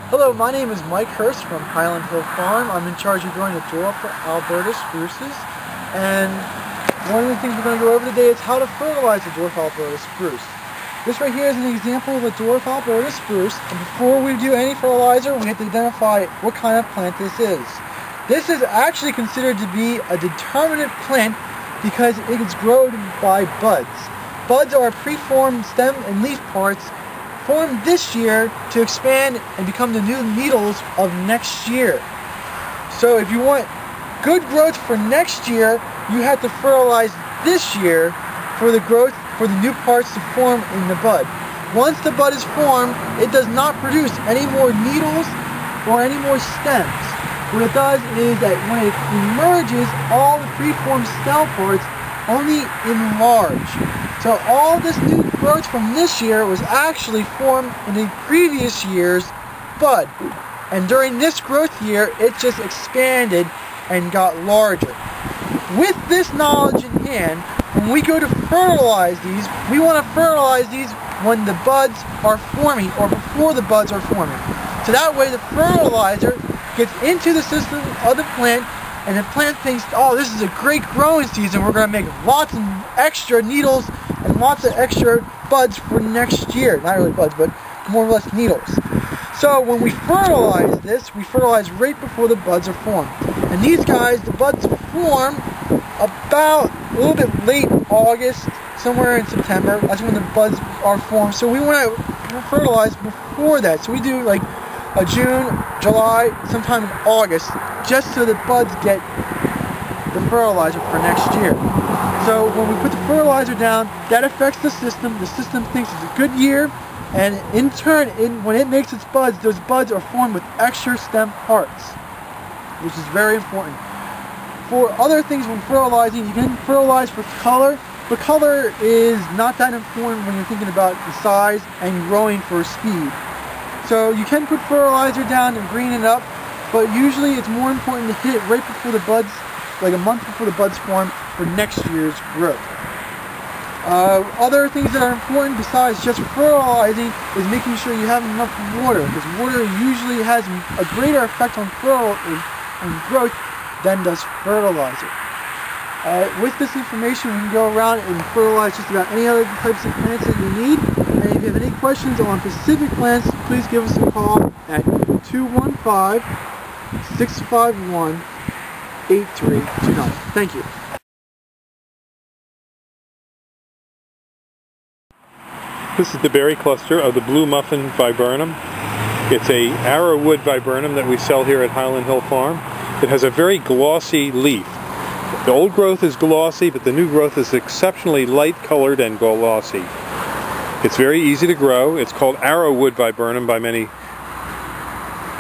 Hello, my name is Mike Hurst from Highland Hill Farm. I'm in charge of growing the dwarf Alberta spruces. And one of the things we're going to go over today is how to fertilize the dwarf Alberta spruce. This right here is an example of a dwarf Alberta spruce. And before we do any fertilizer, we have to identify what kind of plant this is. This is actually considered to be a determinate plant because it is grown by buds. Buds are preformed stem and leaf parts formed this year to expand and become the new needles of next year. So if you want good growth for next year, you have to fertilize this year for the growth, for the new parts to form in the bud. Once the bud is formed, it does not produce any more needles or any more stems. What it does is that when it emerges, all the preformed stem parts only enlarge. So all this new growth from this year was actually formed in the previous year's bud. And during this growth year, it just expanded and got larger. With this knowledge in hand, when we go to fertilize these, we want to fertilize these when the buds are forming or before the buds are forming. So that way the fertilizer gets into the system of the plant, and the plant thinks, oh, this is a great growing season. We're going to make lots of extra needles and lots of extra buds for next year. Not really buds, but more or less needles. So when we fertilize this, we fertilize right before the buds are formed. And these guys, the buds form about a little bit late August, somewhere in September. That's when the buds are formed. So we want to fertilize before that. So we do like June, July, sometime in August, just so the buds get the fertilizer for next year. So when we put the fertilizer down, that affects the system. The system thinks it's a good year, and in turn, when it makes its buds, those buds are formed with extra stem parts, which is very important. For other things when fertilizing, you can fertilize for color, but color is not that important when you're thinking about the size and growing for speed. So you can put fertilizer down and green it up, but usually it's more important to hit it right before the buds, like a month before the buds form, for next year's growth. Other things that are important besides just fertilizing is making sure you have enough water, because water usually has a greater effect on growth than does fertilizer. With this information, we can go around and fertilize just about any other types of plants that you need. And if you have any questions on specific plants, please give us a call at 215-651-8329. Thank you. This is the berry cluster of the blue muffin viburnum. It's a arrowwood viburnum that we sell here at Highland Hill Farm. It has a very glossy leaf. The old growth is glossy, but the new growth is exceptionally light colored and glossy. It's very easy to grow. It's called arrowwood viburnum by many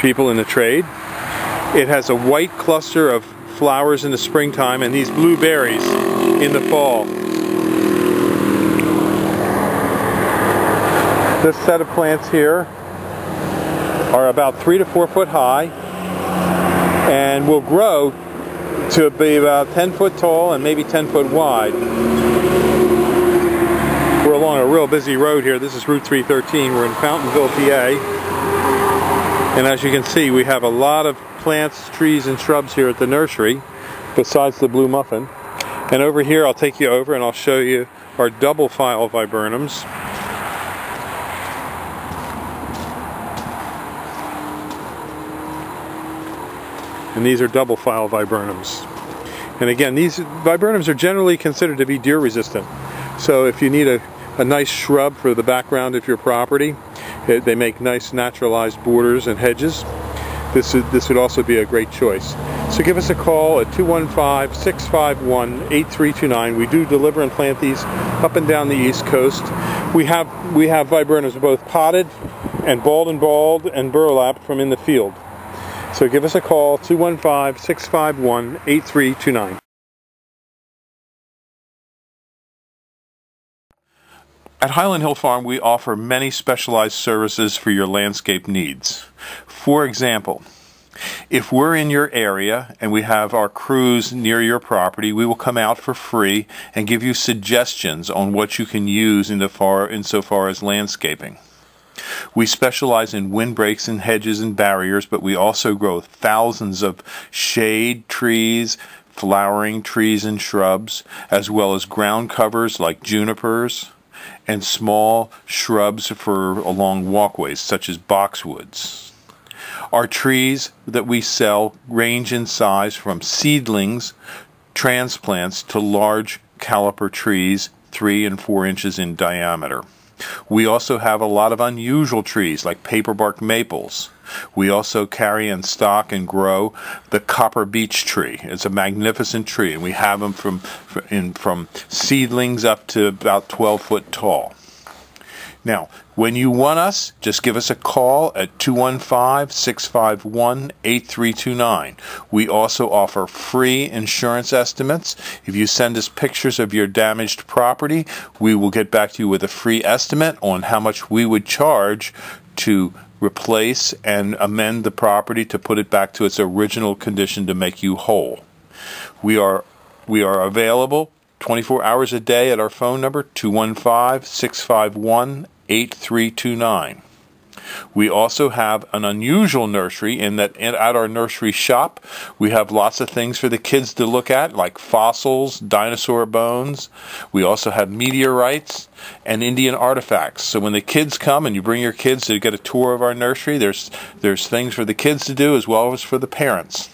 people in the trade. It has a white cluster of flowers in the springtime and these blue berries in the fall. This set of plants here are about 3 to 4 foot high and will grow to be about 10 foot tall and maybe 10 foot wide. We're along a real busy road here. This is Route 313. We're in Fountainville, PA. And as you can see, we have a lot of plants, trees, and shrubs here at the nursery, besides the blue muffin. And over here, I'll take you over and I'll show you our double file viburnums. And these are double file viburnums. And again, these viburnums are generally considered to be deer resistant. So if you need a nice shrub for the background of your property, they make nice naturalized borders and hedges. This would also be a great choice. So give us a call at 215-651-8329. We do deliver and plant these up and down the East Coast. We have viburnums both potted and balled and burlapped from in the field. So give us a call, 215-651-8329. At Highland Hill Farm, we offer many specialized services for your landscape needs. For example, if we're in your area and we have our crews near your property, we will come out for free and give you suggestions on what you can use insofar as landscaping. We specialize in windbreaks and hedges and barriers, but we also grow thousands of shade trees, flowering trees and shrubs, as well as ground covers like junipers and small shrubs for along walkways such as boxwoods. Our trees that we sell range in size from seedlings, transplants, to large caliper trees 3 and 4 inches in diameter. We also have a lot of unusual trees like paperbark maples. We also carry in stock and grow the copper beech tree. It's a magnificent tree, and we have them from seedlings up to about 12 foot tall. Now, when you want us, just give us a call at 215-651-8329. We also offer free insurance estimates. If you send us pictures of your damaged property, we will get back to you with a free estimate on how much we would charge to replace and amend the property to put it back to its original condition to make you whole. We are available 24 hours a day at our phone number, 215-651-8329. We also have an unusual nursery in that at our nursery shop we have lots of things for the kids to look at, like fossils, dinosaur bones. We also have meteorites and Indian artifacts. So when the kids come and you bring your kids to get a tour of our nursery, there's things for the kids to do as well as for the parents.